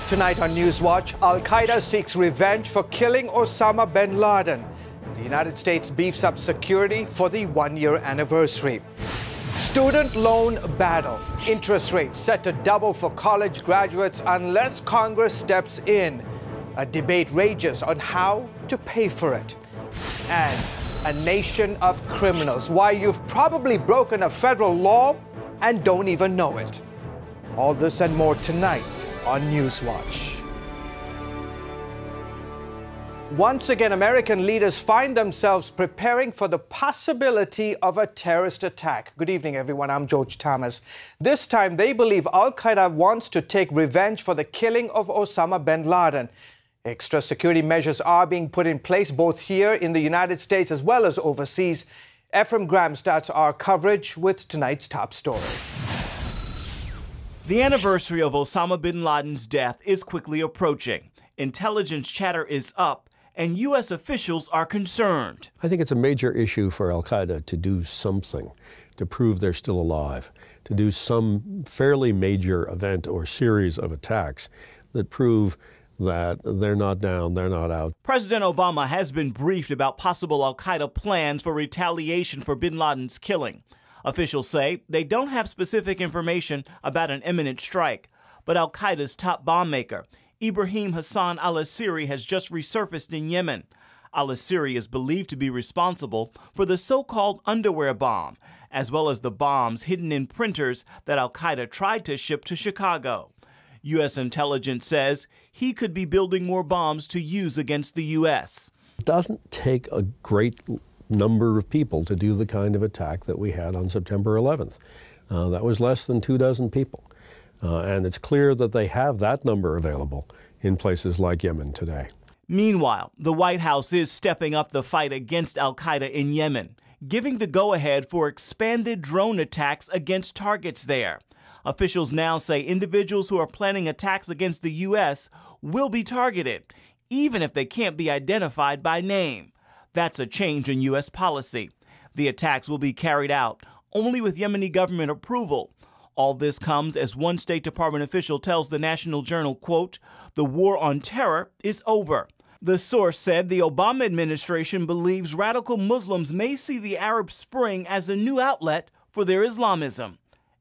Tonight on NewsWatch, Al-Qaeda seeks revenge for killing Osama bin Laden. The United States beefs up security for the one-year anniversary. Student loan battle. Interest rates set to double for college graduates unless Congress steps in. A debate rages on how to pay for it. And a nation of criminals. Why you've probably broken a federal law and don't even know it. All this and more tonight on NewsWatch. Once again, American leaders find themselves preparing for the possibility of a terrorist attack. Good evening, everyone. I'm George Thomas. This time, they believe Al-Qaeda wants to take revenge for the killing of Osama bin Laden. Extra security measures are being put in place both here in the United States as well as overseas. Ephraim Graham starts our coverage with tonight's top story. The anniversary of Osama bin Laden's death is quickly approaching. Intelligence chatter is up, and U.S. officials are concerned. I think it's a major issue for Al-Qaeda to do something to prove they're still alive, to do some fairly major event or series of attacks that prove that they're not down, they're not out. President Obama has been briefed about possible Al-Qaeda plans for retaliation for bin Laden's killing. Officials say they don't have specific information about an imminent strike, but Al-Qaeda's top bomb maker, Ibrahim Hassan al-Asiri, has just resurfaced in Yemen. Al-Asiri is believed to be responsible for the so-called underwear bomb, as well as the bombs hidden in printers that Al-Qaeda tried to ship to Chicago. U.S. intelligence says he could be building more bombs to use against the U.S. It doesn't take a great number of people to do the kind of attack that we had on September 11th. That was less than 24 people. And it's clear that they have that number available in places like Yemen today. Meanwhile, the White House is stepping up the fight against Al-Qaeda in Yemen, giving the go-ahead for expanded drone attacks against targets there. Officials now say individuals who are planning attacks against the U.S. will be targeted, even if they can't be identified by name. That's a change in U.S. policy. The attacks will be carried out only with Yemeni government approval. All this comes as one State Department official tells the National Journal, quote, "The war on terror is over." The source said the Obama administration believes radical Muslims may see the Arab Spring as a new outlet for their Islamism.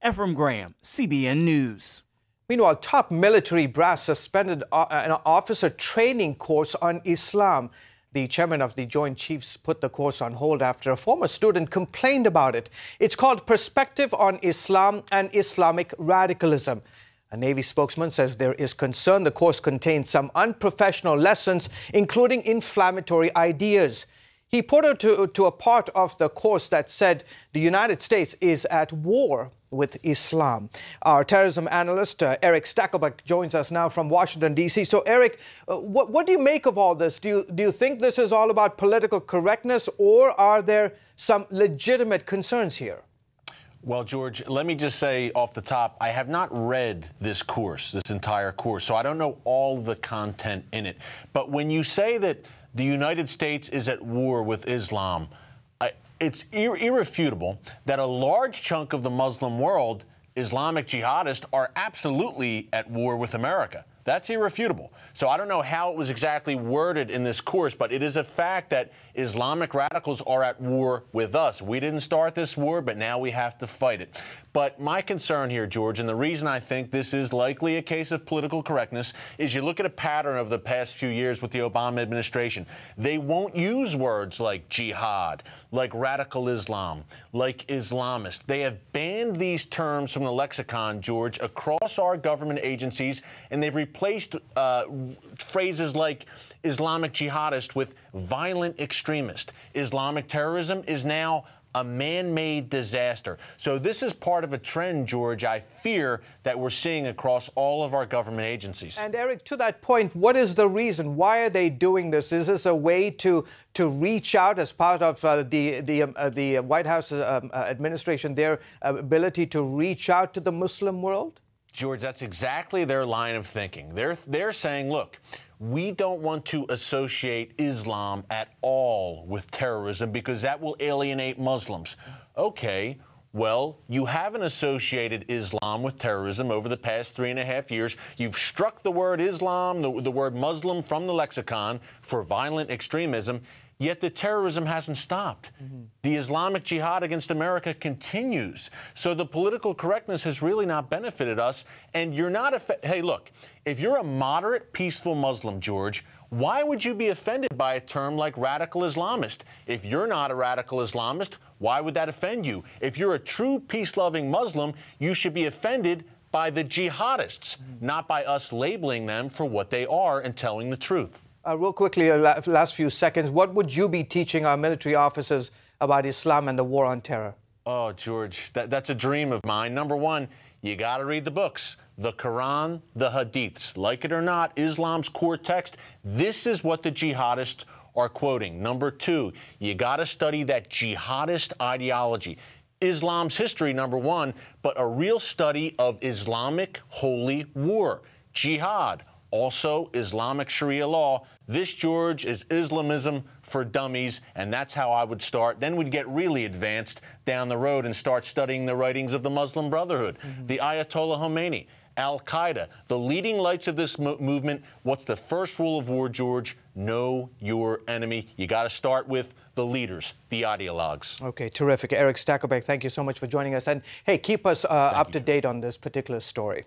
Ephraim Graham, CBN News. Meanwhile, top military brass suspended an officer training course on Islam. The chairman of the Joint Chiefs put the course on hold after a former student complained about it. It's called Perspective on Islam and Islamic Radicalism. A Navy spokesman says there is concern the course contains some unprofessional lessons, including inflammatory ideas. He pointed to a part of the course that said the United States is at war with Islam. Our terrorism analyst, Eric Stakelbeck, joins us now from Washington, D.C. So, Eric, what do you make of all this? Do you think this is all about political correctness, or are there some legitimate concerns here? Well, George, let me just say off the top, I have not read this course, this entire course, so I don't know all the content in it. But when you say that the United States is at war with Islam, it's irrefutable that a large chunk of the Muslim world, Islamic jihadists, are absolutely at war with America. That's irrefutable. So I don't know how it was exactly worded in this course, but it is a fact that Islamic radicals are at war with us. We didn't start this war, but now we have to fight it. But my concern here, George, and the reason I think this is likely a case of political correctness, is you look at a pattern of the past few years with the Obama administration. They won't use words like jihad, like radical Islam, like Islamist. They have banned these terms from the lexicon, George, across our government agencies, and they've replaced phrases like Islamic jihadist with violent extremist. Islamic terrorism is now a man-made disaster. So this is part of a trend, George, I fear, that we're seeing across all of our government agencies. And Eric, to that point, what is the reason? Why are they doing this? Is this a way to reach out as part of the White House administration, their ability to reach out to the Muslim world? George, that's exactly their line of thinking. They're saying, look, we don't want to associate Islam at all with terrorism because that will alienate Muslims. Okay, Well, you haven't associated Islam with terrorism over the past 3.5 years. You've struck the word Islam, the word Muslim from the lexicon for violent extremism, yet the terrorism hasn't stopped. The Islamic jihad against America continues. So the political correctness has really not benefited us. And you're not, hey, look, if you're a moderate, peaceful Muslim, George, why would you be offended by a term like radical Islamist? If you're not a radical Islamist, why would that offend you? If you're a true peace-loving Muslim, you should be offended by the jihadists, not by us labeling them for what they are and telling the truth. Real quickly, last few seconds, what would you be teaching our military officers about Islam and the war on terror? Oh, George, that's a dream of mine. Number one, you got to read the books, the Quran, the Hadiths. Like it or not, Islam's core text, this is what the jihadists are quoting. Number two, you got to study that jihadist ideology. Islam's history, number one, but a real study of Islamic holy war. Jihad, also Islamic Sharia law. This, George, is Islamism for dummies, and that's how I would start. Then we'd get really advanced down the road and start studying the writings of the Muslim Brotherhood, the Ayatollah Khomeini, Al-Qaeda, the leading lights of this movement. What's the first rule of war, George? Know your enemy. You got to start with the leaders, the ideologues. Okay, terrific. Eric Stakelbeck, thank you so much for joining us. And, hey, keep us up to date on this particular story.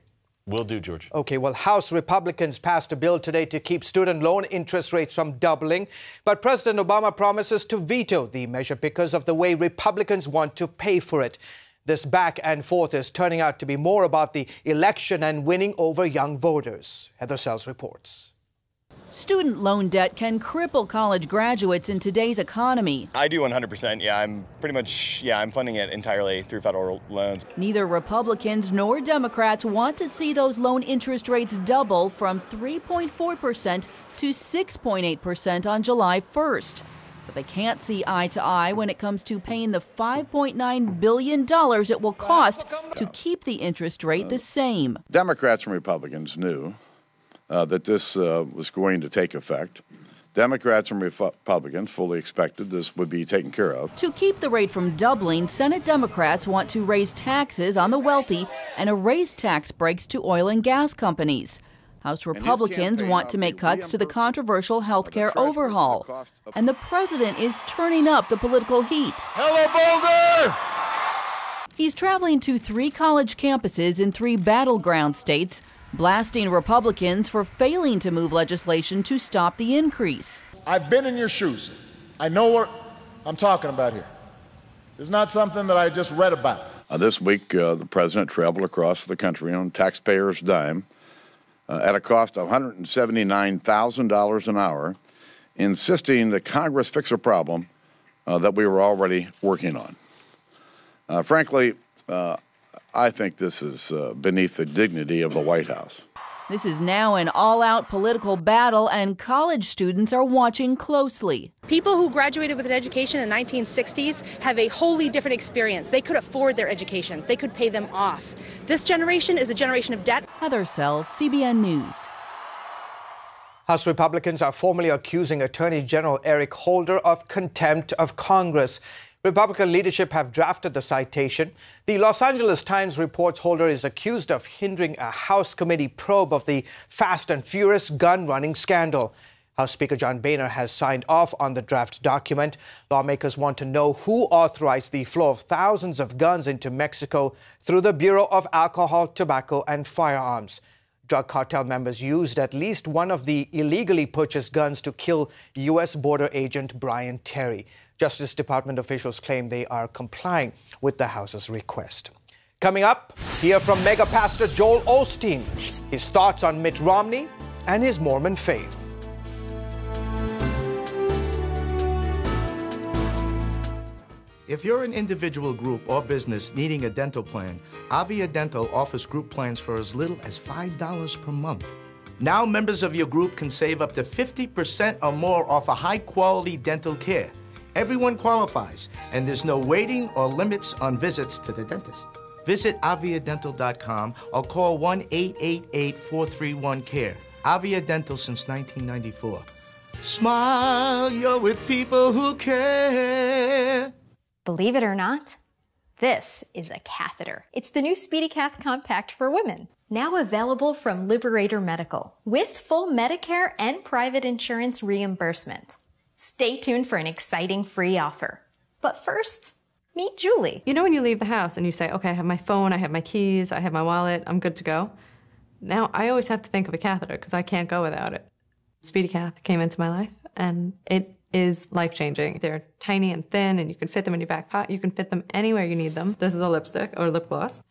Will do, George. Okay, well, House Republicans passed a bill today to keep student loan interest rates from doubling. But President Obama promises to veto the measure because of the way Republicans want to pay for it. This back and forth is turning out to be more about the election and winning over young voters. Heather Sells reports. Student loan debt can cripple college graduates in today's economy. I do 100%. Yeah, I'm funding it entirely through federal loans. Neither Republicans nor Democrats want to see those loan interest rates double from 3.4% to 6.8% on July 1st. But they can't see eye to eye when it comes to paying the $5.9 billion it will cost to keep the interest rate the same. Democrats and Republicans knew that this was going to take effect. Democrats and Republicans fully expected this would be taken care of. To keep the rate from doubling, Senate Democrats want to raise taxes on the wealthy and erase tax breaks to oil and gas companies. House Republicans want to make cuts to the controversial health care overhaul. And the president is turning up the political heat. Hello, Boulder! He's traveling to 3 college campuses in 3 battleground states, blasting Republicans for failing to move legislation to stop the increase. I've been in your shoes. I know what I'm talking about here. It's not something that I just read about. This week, the president traveled across the country on taxpayers' dime at a cost of $179,000 an hour, insisting that Congress fix a problem that we were already working on. Frankly, I think this is beneath the dignity of the White House. This is now an all-out political battle, and college students are watching closely. People who graduated with an education in the 1960s have a wholly different experience. They could afford their educations. They could pay them off. This generation is a generation of debt. Heather Sells, CBN News. House Republicans are formally accusing Attorney General Eric Holder of contempt of Congress. Republican leadership have drafted the citation. The Los Angeles Times reports Holder is accused of hindering a House committee probe of the Fast and Furious gun-running scandal. House Speaker John Boehner has signed off on the draft document. Lawmakers want to know who authorized the flow of thousands of guns into Mexico through the Bureau of Alcohol, Tobacco and Firearms. Drug cartel members used at least one of the illegally purchased guns to kill U.S. border agent Brian Terry. Justice Department officials claim they are complying with the House's request. Coming up, hear from mega pastor Joel Osteen, his thoughts on Mitt Romney and his Mormon faith. If you're an individual group or business needing a dental plan, Avia Dental offers group plans for as little as $5 per month. Now members of your group can save up to 50% or more off a high-quality dental care. Everyone qualifies, and there's no waiting or limits on visits to the dentist. Visit aviadental.com or call 1-888-431-CARE. Avia Dental since 1994. Smile, you're with people who care. Believe it or not, This is a catheter. It's the new SpeedyCath Compact for women. Now available from Liberator Medical, with full Medicare and private insurance reimbursement. Stay tuned for an exciting free offer. But first, meet Julie. You know when you leave the house and you say, okay, I have my phone, I have my keys, I have my wallet, I'm good to go? Now I always have to think of a catheter because I can't go without it. SpeedyCath came into my life and it is life-changing. They're tiny and thin and you can fit them in your back pocket. You can fit them anywhere you need them. This is a lipstick or lip gloss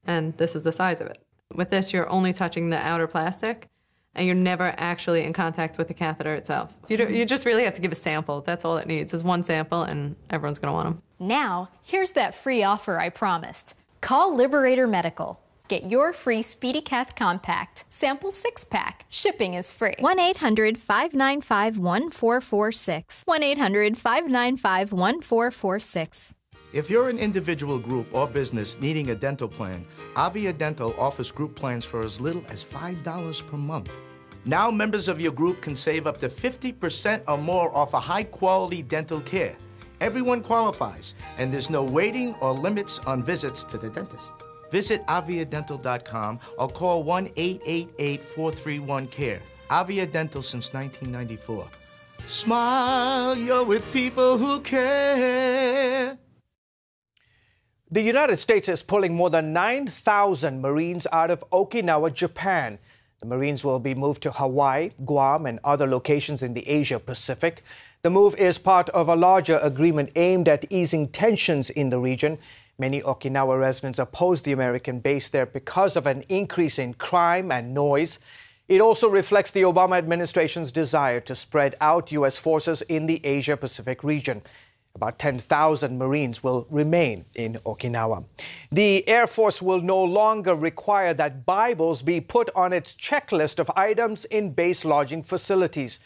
and this is the size of it. With this, you're only touching the outer plastic and you're never actually in contact with the catheter itself. You just really have to give a sample. That's all it needs is one sample and everyone's going to want them. Now, here's that free offer I promised. Call Liberator Medical. Get your free SpeedyCath Compact. Sample 6-pack. Shipping is free. 1-800-595-1446. 1-800-595-1446. If you're an individual group or business needing a dental plan, Avia Dental offers group plans for as little as $5 per month. Now members of your group can save up to 50% or more off a high-quality dental care. Everyone qualifies, and there's no waiting or limits on visits to the dentist. Visit aviadental.com or call 1-888-431-CARE. Avia Dental since 1994. Smile, you're with people who care. The United States is pulling more than 9,000 Marines out of Okinawa, Japan. The Marines will be moved to Hawaii, Guam, and other locations in the Asia-Pacific. The move is part of a larger agreement aimed at easing tensions in the region. Many Okinawa residents oppose the American base there because of an increase in crime and noise. It also reflects the Obama administration's desire to spread out U.S. forces in the Asia-Pacific region. About 10,000 Marines will remain in Okinawa. The Air Force will no longer require that Bibles be put on its checklist of items in base lodging facilities.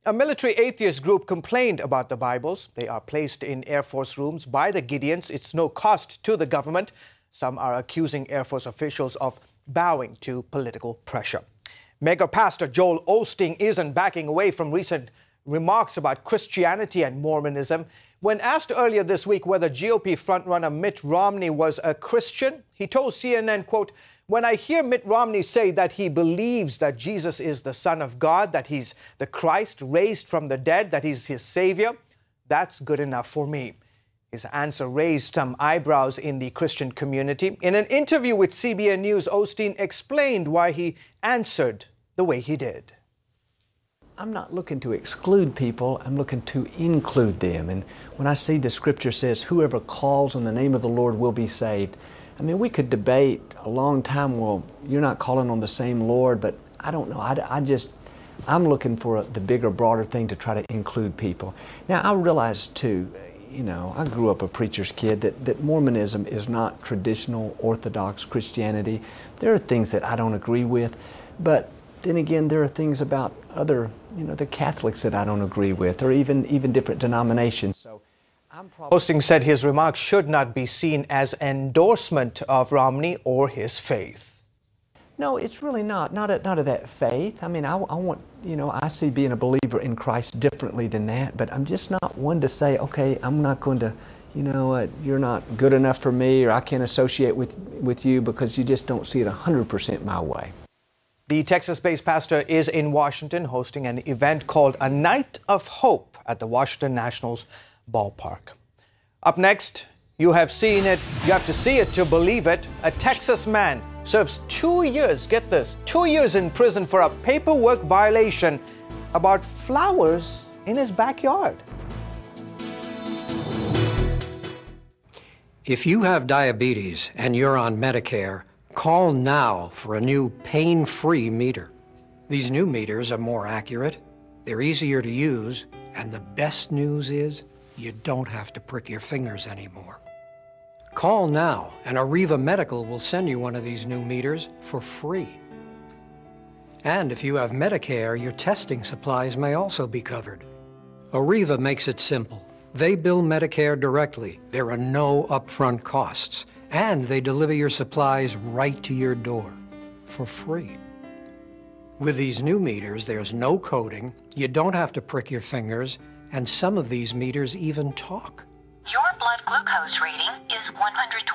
A military atheist group complained about the Bibles. They are placed in Air Force rooms by the Gideons. It's no cost to the government. Some are accusing Air Force officials of bowing to political pressure. Mega Pastor Joel Osteen isn't backing away from recent remarks about Christianity and Mormonism. When asked earlier this week whether GOP frontrunner Mitt Romney was a Christian, he told CNN, quote, "When I hear Mitt Romney say that he believes that Jesus is the Son of God, that he's the Christ raised from the dead, that he's his Savior, that's good enough for me." His answer raised some eyebrows in the Christian community. In an interview with CBN News, Osteen explained why he answered the way he did. I'm not looking to exclude people, I'm looking to include them. And when I see the scripture says, whoever calls on the name of the Lord will be saved. I mean, we could debate a long time, well, you're not calling on the same Lord, but I don't know. I'm looking for the bigger, broader thing to try to include people. Now, I realize too, you know, I grew up a preacher's kid, that Mormonism is not traditional Orthodox Christianity. There are things that I don't agree with, but then again, there are things about other, you know, the Catholics that I don't agree with, or even different denominations. So Osteen said his remarks should not be seen as endorsement of Romney or his faith. No, it's really not of that faith. I mean, I want, you know, I see being a believer in Christ differently than that, but I'm just not one to say, okay, I'm not going to, you know, you're not good enough for me, or I can't associate with you because you just don't see it 100% my way. The Texas-based pastor is in Washington hosting an event called A Night of Hope at the Washington Nationals ballpark. Up next, you have seen it, you have to see it to believe it. A Texas man serves 2 years, get this, 2 years in prison for a paperwork violation about flowers in his backyard. If you have diabetes and you're on Medicare, call now for a new pain-free meter. These new meters are more accurate, they're easier to use, and the best news is you don't have to prick your fingers anymore. Call now, and Arriva Medical will send you one of these new meters for free. And if you have Medicare, your testing supplies may also be covered. Arriva makes it simple. They bill Medicare directly. There are no upfront costs. And they deliver your supplies right to your door for free. With these new meters, there's no coding, you don't have to prick your fingers, and some of these meters even talk. Your blood glucose reading is 120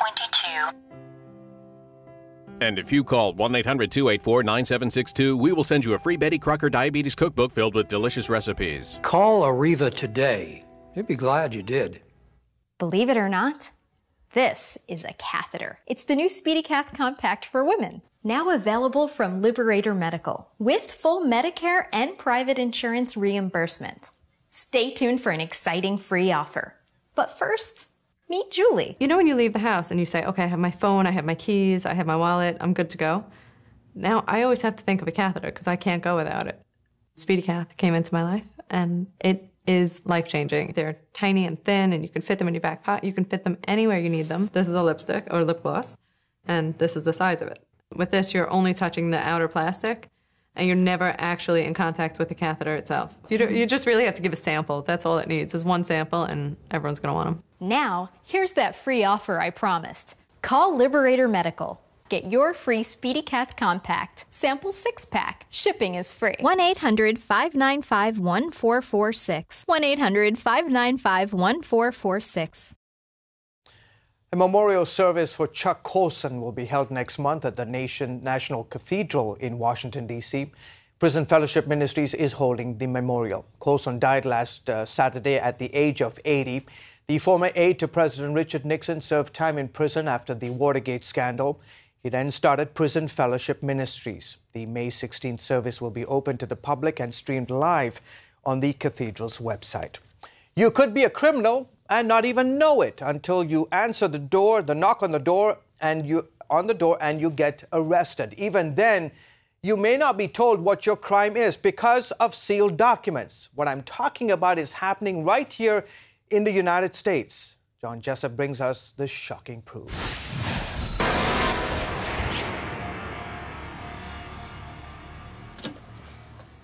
And if you call 1-800-284-9762, we will send you a free Betty Crocker Diabetes Cookbook filled with delicious recipes. Call Arriva today. You'll be glad you did. Believe it or not, this is a catheter. It's the new SpeediCath Compact for women. Now available from Liberator Medical with full Medicare and private insurance reimbursement. Stay tuned for an exciting free offer. But first, meet Julie. You know when you leave the house and you say, okay, I have my phone, I have my keys, I have my wallet, I'm good to go? Now I always have to think of a catheter because I can't go without it. SpeediCath came into my life and it is life-changing. They're tiny and thin and you can fit them in your back pocket. You can fit them anywhere you need them. This is a lipstick or lip gloss and this is the size of it. With this, you're only touching the outer plastic and you're never actually in contact with the catheter itself. You just really have to give a sample. That's all it needs is one sample and everyone's going to want them. Now, here's that free offer I promised. Call Liberator Medical. Get your free SpeediCath Compact. Sample 6-pack. Shipping is free. 1-800-595-1446. 1-800-595-1446. A memorial service for Chuck Colson will be held next month at the National Cathedral in Washington, D.C. Prison Fellowship Ministries is holding the memorial. Colson died last Saturday at the age of 80. The former aide to President Richard Nixon served time in prison after the Watergate scandal. He then started Prison Fellowship Ministries. The May 16th service will be open to the public and streamed live on the cathedral's website. You could be a criminal and not even know it until you answer the knock on the door, and you get arrested. Even then, you may not be told what your crime is because of sealed documents. What I'm talking about is happening right here in the United States. John Jessup brings us the shocking proof.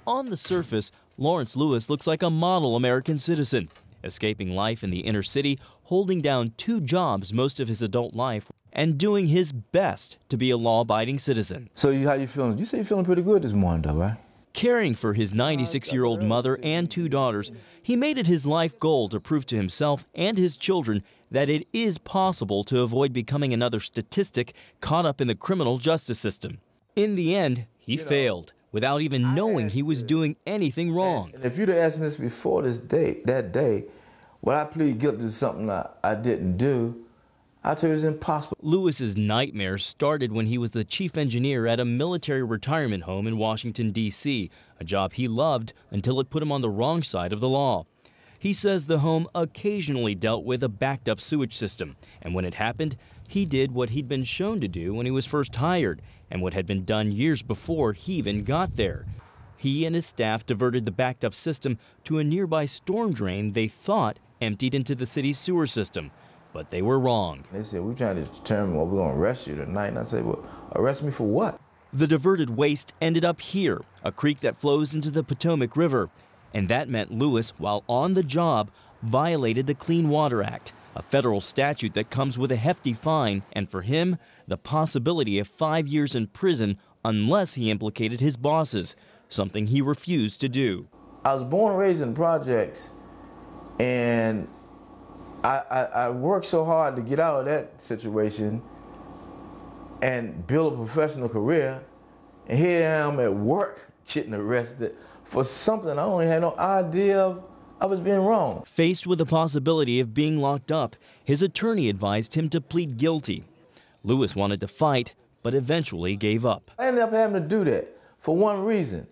On the surface, Lawrence Lewis looks like a model American citizen, escaping life in the inner city, holding down 2 jobs most of his adult life, and doing his best to be a law-abiding citizen. So how you feeling? You say you're feeling pretty good this morning, though, right? Caring for his 96-year-old mother and 2 daughters, he made it his life goal to prove to himself and his children that it is possible to avoid becoming another statistic caught up in the criminal justice system. In the end, he failed, without even knowing he was doing anything wrong. And if you'd have asked me this before that day, would I plead guilty to something I didn't do? I tell you, it's impossible. Lewis's nightmare started when he was the chief engineer at a military retirement home in Washington, D.C., a job he loved until it put him on the wrong side of the law. He says the home occasionally dealt with a backed-up sewage system, and when it happened, he did what he'd been shown to do when he was first hired, and what had been done years before he even got there. He and his staff diverted the backed-up system to a nearby storm drain they thought emptied into the city's sewer system. But they were wrong. They said, we're trying to determine what we're going to arrest you tonight. And I said, well, arrest me for what? The diverted waste ended up here, a creek that flows into the Potomac River. And that meant Lewis, while on the job, violated the Clean Water Act, a federal statute that comes with a hefty fine, and for him, the possibility of 5 years in prison unless he implicated his bosses, something he refused to do. I was born and raised in the projects, and I worked so hard to get out of that situation and build a professional career, and here I am at work getting arrested for something I only had no idea I was being wrong. Faced with the possibility of being locked up, his attorney advised him to plead guilty. Lewis wanted to fight, but eventually gave up. I ended up having to do that for one reason.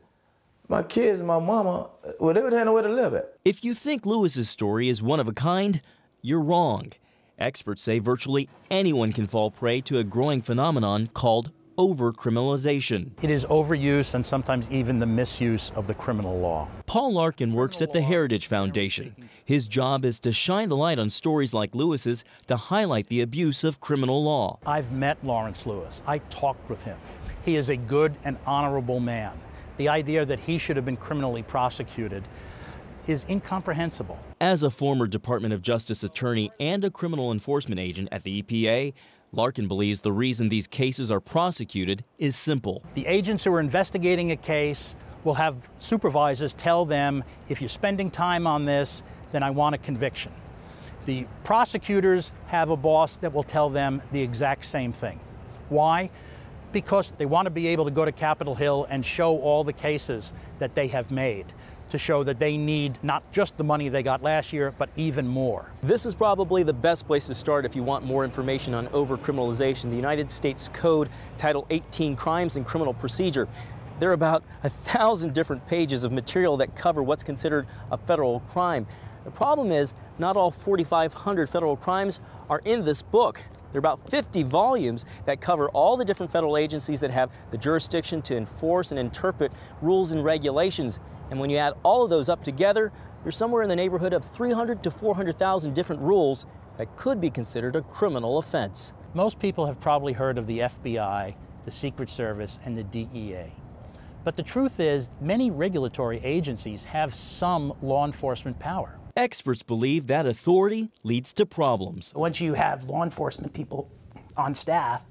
My kids and my mama, well, they would have nowhere to live at. If you think Lewis's story is one of a kind, you're wrong. Experts say virtually anyone can fall prey to a growing phenomenon called overcriminalization. It is overuse and sometimes even the misuse of the criminal law. Paul Larkin works at the Heritage Foundation. His job is to shine the light on stories like Lewis's to highlight the abuse of criminal law. I've met Lawrence Lewis. I talked with him. He is a good and honorable man. The idea that he should have been criminally prosecuted is incomprehensible. As a former Department of Justice attorney and a criminal enforcement agent at the EPA, Larkin believes the reason these cases are prosecuted is simple. The agents who are investigating a case will have supervisors tell them, if you're spending time on this, then I want a conviction. The prosecutors have a boss that will tell them the exact same thing. Why? because they want to be able to go to Capitol Hill and show all the cases that they have made, to show that they need not just the money they got last year, but even more. This is probably the best place to start if you want more information on overcriminalization. The United States Code, Title 18, Crimes and Criminal Procedure. There are about 1,000 different pages of material that cover what's considered a federal crime. The problem is, not all 4,500 federal crimes are in this book. There are about 50 volumes that cover all the different federal agencies that have the jurisdiction to enforce and interpret rules and regulations. And when you add all of those up together, you're somewhere in the neighborhood of 300 to 400,000 different rules that could be considered a criminal offense. Most people have probably heard of the FBI, the Secret Service, and the DEA. But the truth is, many regulatory agencies have some law enforcement power. Experts believe that authority leads to problems. Once you have law enforcement people on staff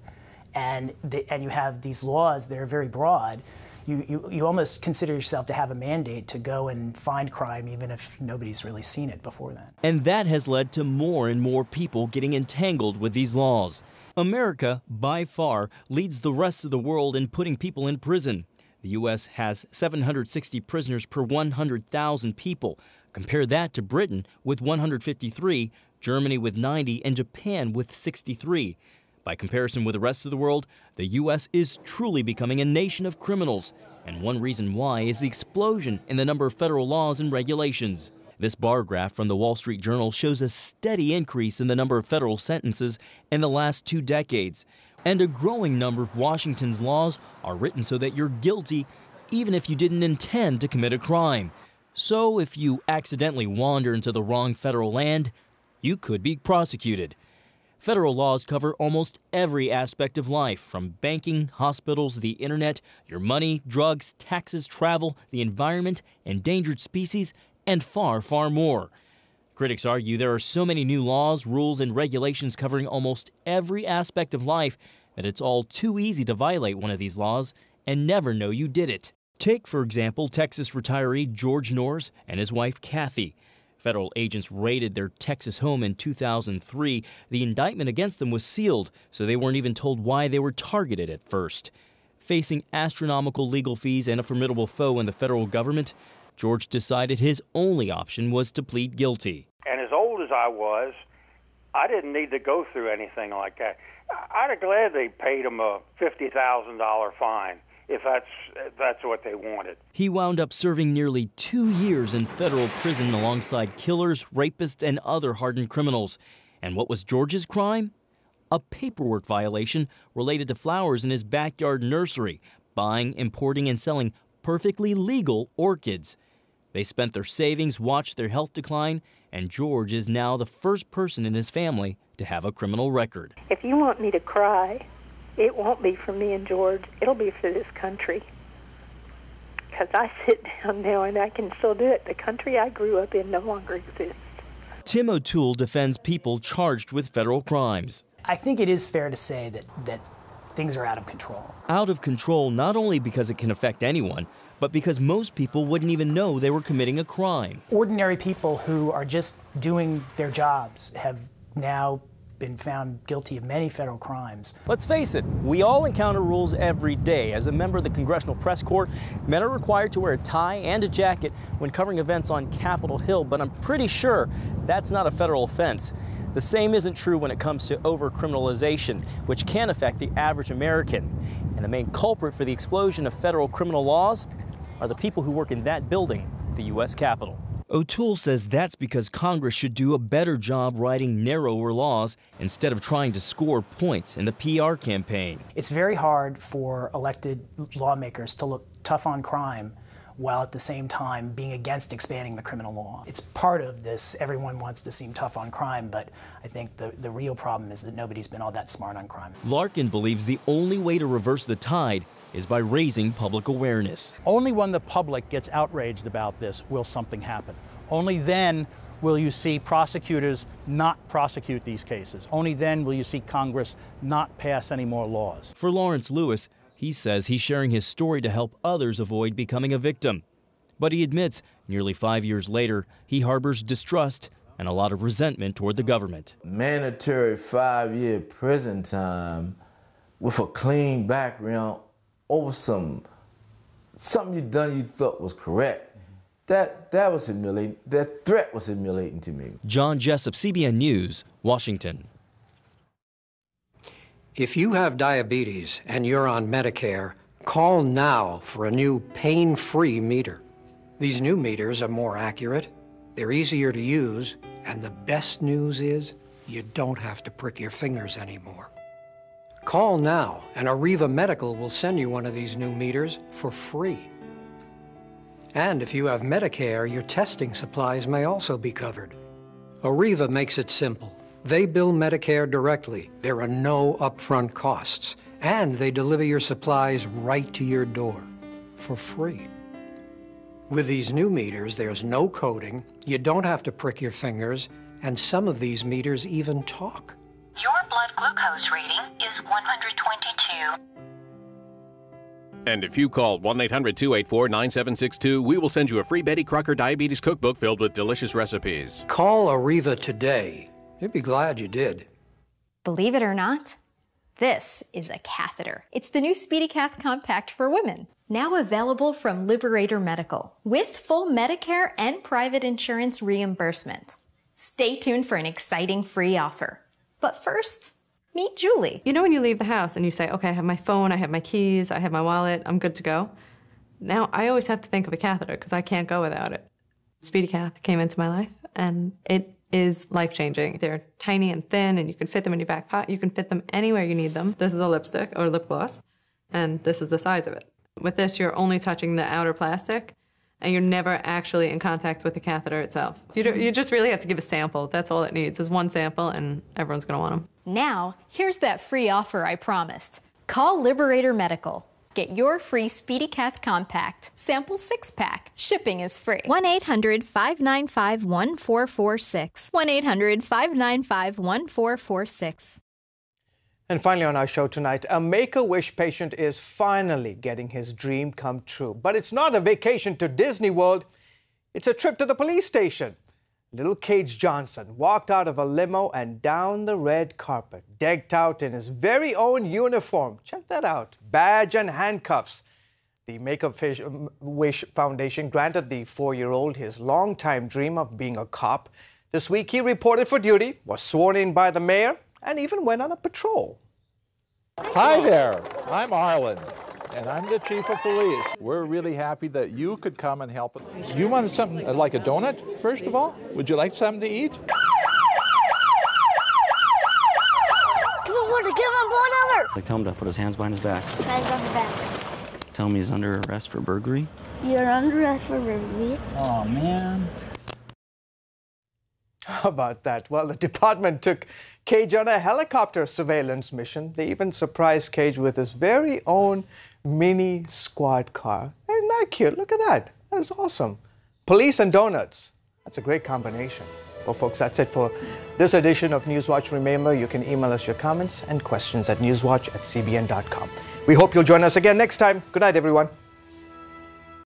and you have these laws that are very broad, you almost consider yourself to have a mandate to go and find crime even if nobody's really seen it before that. And that has led to more and more people getting entangled with these laws. America, by far, leads the rest of the world in putting people in prison. The U.S. has 760 prisoners per 100,000 people. Compare that to Britain with 153, Germany with 90, and Japan with 63. By comparison with the rest of the world, the U.S. is truly becoming a nation of criminals. And one reason why is the explosion in the number of federal laws and regulations. This bar graph from the Wall Street Journal shows a steady increase in the number of federal sentences in the last 2 decades. And a growing number of Washington's laws are written so that you're guilty even if you didn't intend to commit a crime. So if you accidentally wander into the wrong federal land, you could be prosecuted. Federal laws cover almost every aspect of life, from banking, hospitals, the internet, your money, drugs, taxes, travel, the environment, endangered species, and far, far more. Critics argue there are so many new laws, rules, and regulations covering almost every aspect of life that it's all too easy to violate one of these laws and never know you did it. Take, for example, Texas retiree George Norris and his wife Kathy. Federal agents raided their Texas home in 2003. The indictment against them was sealed, so they weren't even told why they were targeted at first. Facing astronomical legal fees and a formidable foe in the federal government, George decided his only option was to plead guilty. And as old as I was, I didn't need to go through anything like that. I'd have gladly paid him a $50,000 fine if that's what they wanted. He wound up serving nearly 2 years in federal prison alongside killers, rapists, and other hardened criminals. And what was George's crime? A paperwork violation related to flowers in his backyard nursery, buying, importing, and selling perfectly legal orchids. They spent their savings, watched their health decline, and George is now the first person in his family to have a criminal record. If you want me to cry, it won't be for me and George. It'll be for this country. Because I sit down now and I can still do it. The country I grew up in no longer exists. Tim O'Toole defends people charged with federal crimes. I think it is fair to say that things are out of control. Out of control not only because it can affect anyone, but because most people wouldn't even know they were committing a crime. Ordinary people who are just doing their jobs have now been found guilty of many federal crimes. Let's face it, we all encounter rules every day. As a member of the Congressional Press Corps, men are required to wear a tie and a jacket when covering events on Capitol Hill, but I'm pretty sure that's not a federal offense. The same isn't true when it comes to overcriminalization, which can affect the average American. And the main culprit for the explosion of federal criminal laws are the people who work in that building, the U.S. Capitol. O'Toole says that's because Congress should do a better job writing narrower laws instead of trying to score points in the PR campaign. It's very hard for elected lawmakers to look tough on crime while at the same time being against expanding the criminal law. It's part of this. Everyone wants to seem tough on crime, but I think the real problem is that nobody's been all that smart on crime. Larkin believes the only way to reverse the tide is by raising public awareness. Only when the public gets outraged about this will something happen. Only then will you see prosecutors not prosecute these cases. Only then will you see Congress not pass any more laws. For Lawrence Lewis, he says he's sharing his story to help others avoid becoming a victim. But he admits, nearly 5 years later, he harbors distrust and a lot of resentment toward the government. Mandatory 5-year prison time with a clean background over something you done you thought was correct. That was humiliating. That threat was humiliating to me. John Jessup, CBN News, Washington. If you have diabetes and you're on Medicare, call now for a new pain-free meter. These new meters are more accurate, they're easier to use, and the best news is you don't have to prick your fingers anymore. Call now, and Arriva Medical will send you one of these new meters for free. And if you have Medicare, your testing supplies may also be covered. Arriva makes it simple. They bill Medicare directly. There are no upfront costs. And they deliver your supplies right to your door for free. With these new meters, there's no coding, you don't have to prick your fingers, and some of these meters even talk. Your blood glucose reading is 122. And if you call 1-800-284-9762, we will send you a free Betty Crocker Diabetes Cookbook filled with delicious recipes. Call Arriva today. You'd be glad you did. Believe it or not, this is a catheter. It's the new SpeediCath Compact for women. Now available from Liberator Medical with full Medicare and private insurance reimbursement. Stay tuned for an exciting free offer. But first, meet Julie. You know when you leave the house and you say, okay, I have my phone, I have my keys, I have my wallet, I'm good to go? Now I always have to think of a catheter because I can't go without it. SpeediCath came into my life and it is life-changing. They're tiny and thin and you can fit them in your back pocket. You can fit them anywhere you need them. This is a lipstick or lip gloss and this is the size of it. With this, you're only touching the outer plastic and you're never actually in contact with the catheter itself. You just really have to give a sample. That's all it needs is one sample and everyone's gonna want them. Now, here's that free offer I promised. Call Liberator Medical. Get your free SpeediCath Compact sample 6-pack. Shipping is free. 1-800-595-1446. 1-800-595-1446. And finally on our show tonight, a Make-A-Wish patient is finally getting his dream come true. But it's not a vacation to Disney World, it's a trip to the police station. Little Cage Johnson walked out of a limo and down the red carpet, decked out in his very own uniform. Check that out, badge and handcuffs. The Make-A-Wish Foundation granted the 4-year-old his longtime dream of being a cop. This week he reported for duty, was sworn in by the mayor, and even went on a patrol. Hi there, I'm Arlen, and I'm the chief of police. We're really happy that you could come and help us. You wanted something like a donut, first of all? Would you like something to eat? Come on, Porter, come on, pull over! Like, tell him to put his hands behind his back. Hands on the back. Tell him he's under arrest for burglary. You're under arrest for burglary. Oh, man. How about that? Well, the department took Cage on a helicopter surveillance mission. They even surprised Cage with his very own mini squad car. Isn't that cute? Look at that. That's awesome. Police and donuts. That's a great combination. Well, folks, that's it for this edition of NewsWatch. Remember, you can email us your comments and questions at newswatch@cbn.com. We hope you'll join us again next time. Good night, everyone.